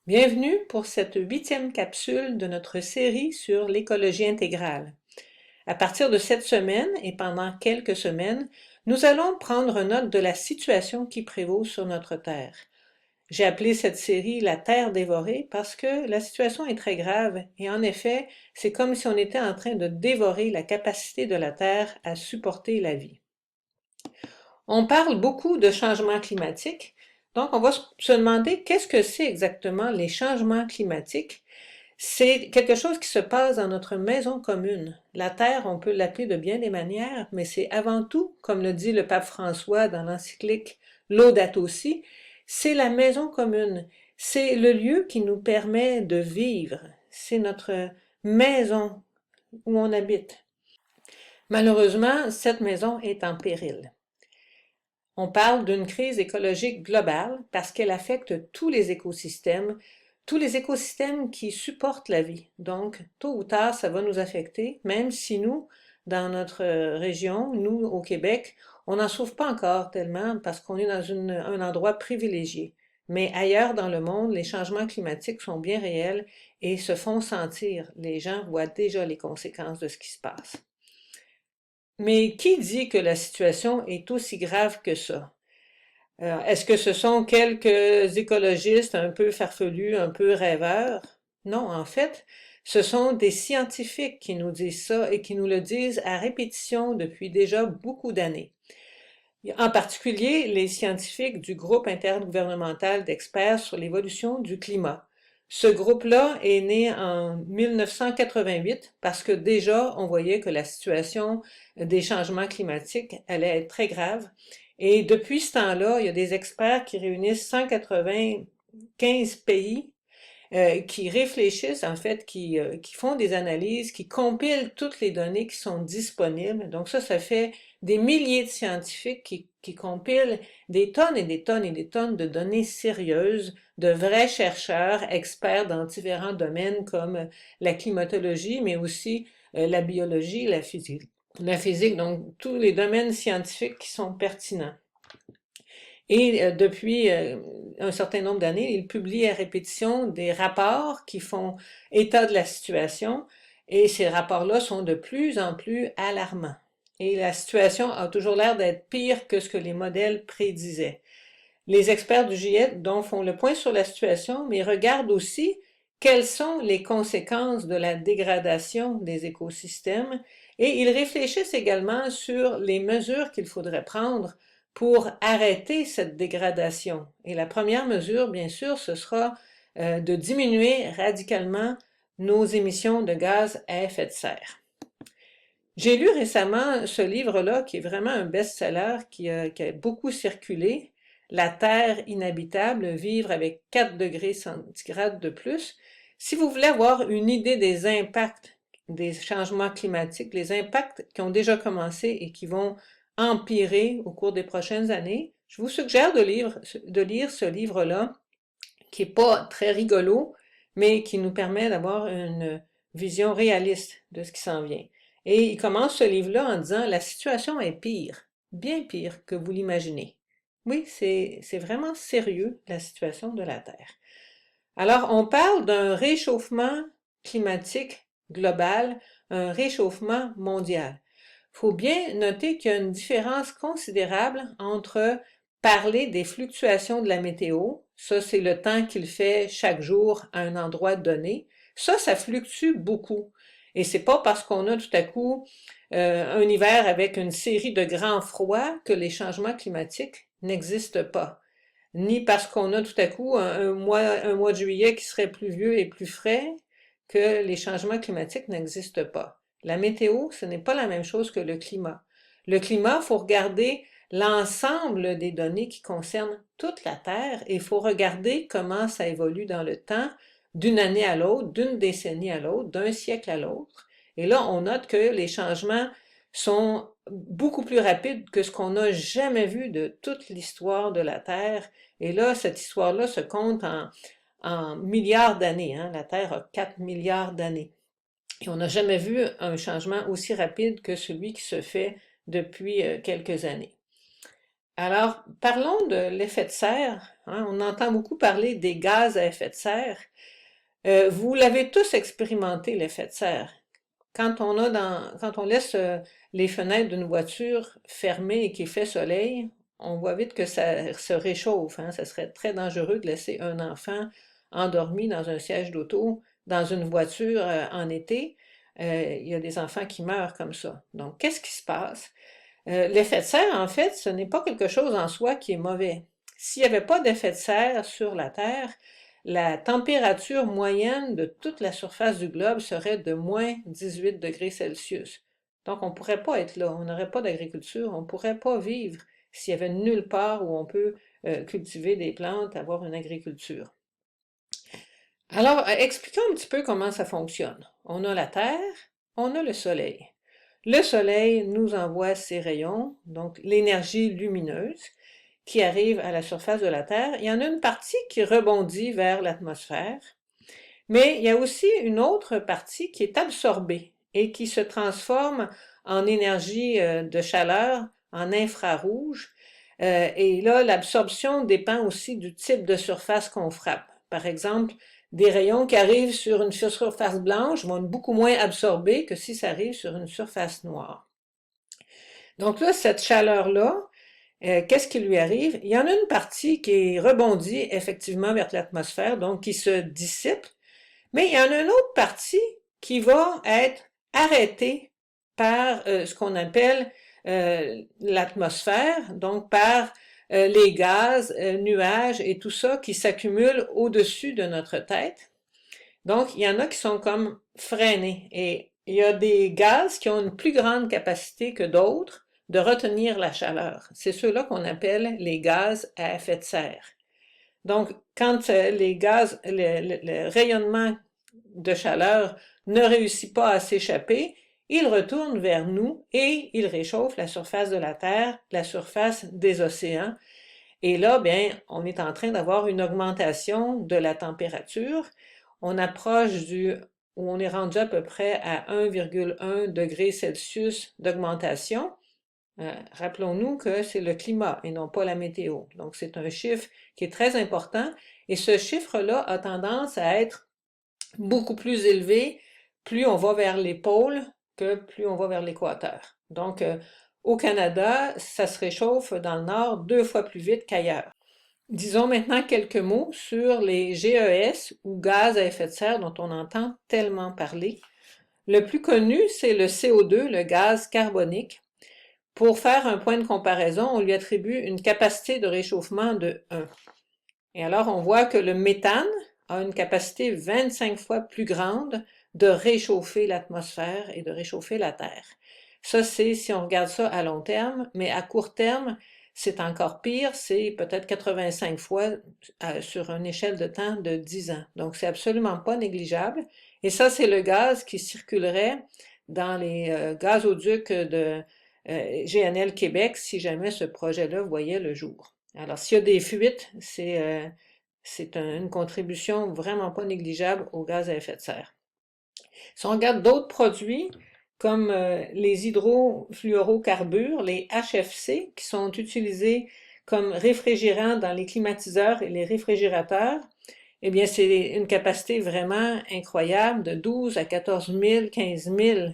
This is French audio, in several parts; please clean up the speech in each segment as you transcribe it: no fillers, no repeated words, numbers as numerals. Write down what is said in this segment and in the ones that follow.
Bienvenue pour cette 8e capsule de notre série sur l'écologie intégrale. À partir de cette semaine et pendant quelques semaines, nous allons prendre note de la situation qui prévaut sur notre Terre. J'ai appelé cette série La Terre dévorée parce que la situation est très grave et en effet, c'est comme si on était en train de dévorer la capacité de la Terre à supporter la vie. On parle beaucoup de changement climatique, donc on va se demander qu'est-ce que c'est exactement les changements climatiques. C'est quelque chose qui se passe dans notre maison commune. La Terre, on peut l'appeler de bien des manières, mais c'est avant tout, comme le dit le pape François dans l'encyclique Laudato Si, c'est la maison commune. C'est le lieu qui nous permet de vivre. C'est notre maison où on habite. Malheureusement, cette maison est en péril. On parle d'une crise écologique globale parce qu'elle affecte tous les écosystèmes qui supportent la vie. Donc, tôt ou tard, ça va nous affecter, même si nous, dans notre région, nous, au Québec, on n'en souffre pas encore tellement parce qu'on est dans un endroit privilégié. Mais ailleurs dans le monde, les changements climatiques sont bien réels et se font sentir. Les gens voient déjà les conséquences de ce qui se passe. Mais qui dit que la situation est aussi grave que ça? Est-ce que ce sont quelques écologistes un peu farfelus, un peu rêveurs? Non, en fait, ce sont des scientifiques qui nous disent ça et qui nous le disent à répétition depuis déjà beaucoup d'années. En particulier, les scientifiques du groupe intergouvernemental d'experts sur l'évolution du climat. Ce groupe-là est né en 1988 parce que déjà, on voyait que la situation des changements climatiques allait être très grave. Et depuis ce temps-là, il y a des experts qui réunissent 195 pays qui réfléchissent, en fait, qui font des analyses, qui compilent toutes les données qui sont disponibles. Donc ça fait des milliers de scientifiques qui compilent des tonnes et des tonnes et des tonnes de données sérieuses, de vrais chercheurs, experts dans différents domaines comme la climatologie, mais aussi la biologie, la physique. Donc tous les domaines scientifiques qui sont pertinents. Et depuis un certain nombre d'années, il publie à répétition des rapports qui font état de la situation et ces rapports-là sont de plus en plus alarmants. Et la situation a toujours l'air d'être pire que ce que les modèles prédisaient. Les experts du GIEC donc font le point sur la situation, mais regardent aussi quelles sont les conséquences de la dégradation des écosystèmes et ils réfléchissent également sur les mesures qu'il faudrait prendre pour arrêter cette dégradation. Et la première mesure, bien sûr, ce sera de diminuer radicalement nos émissions de gaz à effet de serre. J'ai lu récemment ce livre-là, qui est vraiment un best-seller, qui a beaucoup circulé, La Terre inhabitable, vivre avec 4 degrés centigrades de plus. Si vous voulez avoir une idée des impacts des changements climatiques, les impacts qui ont déjà commencé et qui vont empirer au cours des prochaines années, je vous suggère de lire ce livre-là, qui n'est pas très rigolo, mais qui nous permet d'avoir une vision réaliste de ce qui s'en vient. Et il commence ce livre-là en disant la situation est pire, bien pire que vous l'imaginez. Oui, c'est vraiment sérieux la situation de la Terre. Alors, on parle d'un réchauffement climatique global, un réchauffement mondial. Il faut bien noter qu'il y a une différence considérable entre parler des fluctuations de la météo, ça c'est le temps qu'il fait chaque jour à un endroit donné, ça fluctue beaucoup. Et c'est pas parce qu'on a tout à coup un hiver avec une série de grands froids que les changements climatiques n'existent pas. Ni parce qu'on a tout à coup un mois de juillet qui serait pluvieux et plus frais que les changements climatiques n'existent pas. La météo, ce n'est pas la même chose que le climat. Le climat, il faut regarder l'ensemble des données qui concernent toute la Terre et il faut regarder comment ça évolue dans le temps, d'une année à l'autre, d'une décennie à l'autre, d'un siècle à l'autre. Et là, on note que les changements sont beaucoup plus rapides que ce qu'on n'a jamais vu de toute l'histoire de la Terre. Et là, cette histoire-là se compte en milliards d'années. Hein. La Terre a 4 milliards d'années. Et on n'a jamais vu un changement aussi rapide que celui qui se fait depuis quelques années. Alors, parlons de l'effet de serre, hein. On entend beaucoup parler des gaz à effet de serre. Vous l'avez tous expérimenté, l'effet de serre. Quand on laisse les fenêtres d'une voiture fermées et qu'il fait soleil, on voit vite que ça se réchauffe, hein. Ça serait très dangereux de laisser un enfant endormi dans un siège d'auto, dans une voiture en été. Il y a des enfants qui meurent comme ça. Donc, qu'est-ce qui se passe? L'effet de serre, en fait, ce n'est pas quelque chose en soi qui est mauvais. S'il n'y avait pas d'effet de serre sur la Terre, la température moyenne de toute la surface du globe serait de moins 18 degrés Celsius. Donc, on ne pourrait pas être là, on n'aurait pas d'agriculture, on ne pourrait pas vivre s'il y avait nulle part où on peut cultiver des plantes, avoir une agriculture. Alors, expliquons un petit peu comment ça fonctionne. On a la Terre, on a le Soleil. Le Soleil nous envoie ses rayons, donc l'énergie lumineuse, qui arrive à la surface de la Terre. Il y en a une partie qui rebondit vers l'atmosphère, mais il y a aussi une autre partie qui est absorbée et qui se transforme en énergie de chaleur, en infrarouge. Et là, l'absorption dépend aussi du type de surface qu'on frappe. Par exemple, des rayons qui arrivent sur une surface blanche vont être beaucoup moins absorbés que si ça arrive sur une surface noire. Donc là, cette chaleur-là, qu'est-ce qui lui arrive? Il y en a une partie qui rebondit effectivement vers l'atmosphère, donc qui se dissipe, mais il y en a une autre partie qui va être arrêtée par ce qu'on appelle l'atmosphère, donc par les gaz, nuages et tout ça qui s'accumule au-dessus de notre tête. Donc, il y en a qui sont comme freinés et il y a des gaz qui ont une plus grande capacité que d'autres de retenir la chaleur. C'est ceux-là qu'on appelle les gaz à effet de serre. Donc, quand les gaz, le rayonnement de chaleur ne réussit pas à s'échapper, il retourne vers nous et il réchauffe la surface de la Terre, la surface des océans. Et là, bien, on est en train d'avoir une augmentation de la température. On approche où on est rendu à peu près à 1,1 degré Celsius d'augmentation. Rappelons-nous que c'est le climat et non pas la météo. Donc, c'est un chiffre qui est très important et ce chiffre-là a tendance à être beaucoup plus élevé plus on va vers les pôles que plus on va vers l'équateur. Donc, au Canada, ça se réchauffe dans le nord 2 fois plus vite qu'ailleurs. Disons maintenant quelques mots sur les GES ou gaz à effet de serre dont on entend tellement parler. Le plus connu, c'est le CO2, le gaz carbonique. Pour faire un point de comparaison, on lui attribue une capacité de réchauffement de 1. Et alors, on voit que le méthane a une capacité 25 fois plus grande de réchauffer l'atmosphère et de réchauffer la Terre. Ça, c'est si on regarde ça à long terme, mais à court terme, c'est encore pire, c'est peut-être 85 fois sur une échelle de temps de 10 ans. Donc, c'est absolument pas négligeable. Et ça, c'est le gaz qui circulerait dans les gazoducs de GNL Québec si jamais ce projet-là voyait le jour. Alors, s'il y a des fuites, c'est une contribution vraiment pas négligeable au gaz à effet de serre. Si on regarde d'autres produits, comme les hydrofluorocarbures, les HFC, qui sont utilisés comme réfrigérants dans les climatiseurs et les réfrigérateurs, eh bien, c'est une capacité vraiment incroyable de 12 à 14 000, 15 000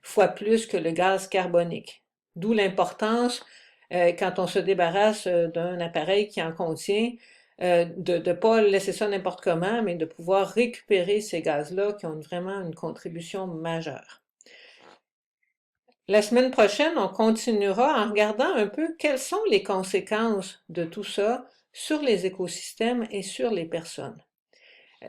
fois plus que le gaz carbonique. D'où l'importance, quand on se débarrasse d'un appareil qui en contient, de ne pas laisser ça n'importe comment, mais de pouvoir récupérer ces gaz-là qui ont vraiment une contribution majeure. La semaine prochaine, on continuera en regardant un peu quelles sont les conséquences de tout ça sur les écosystèmes et sur les personnes.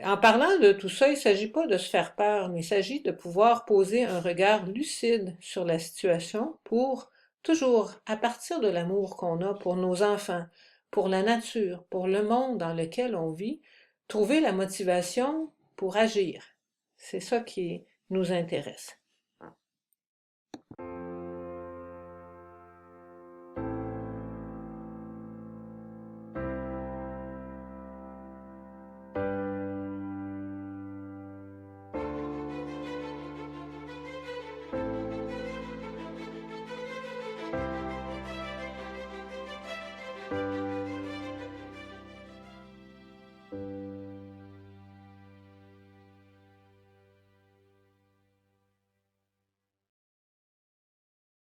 En parlant de tout ça, il ne s'agit pas de se faire peur, mais il s'agit de pouvoir poser un regard lucide sur la situation pour toujours, à partir de l'amour qu'on a pour nos enfants, pour la nature, pour le monde dans lequel on vit, trouver la motivation pour agir. C'est ça qui nous intéresse.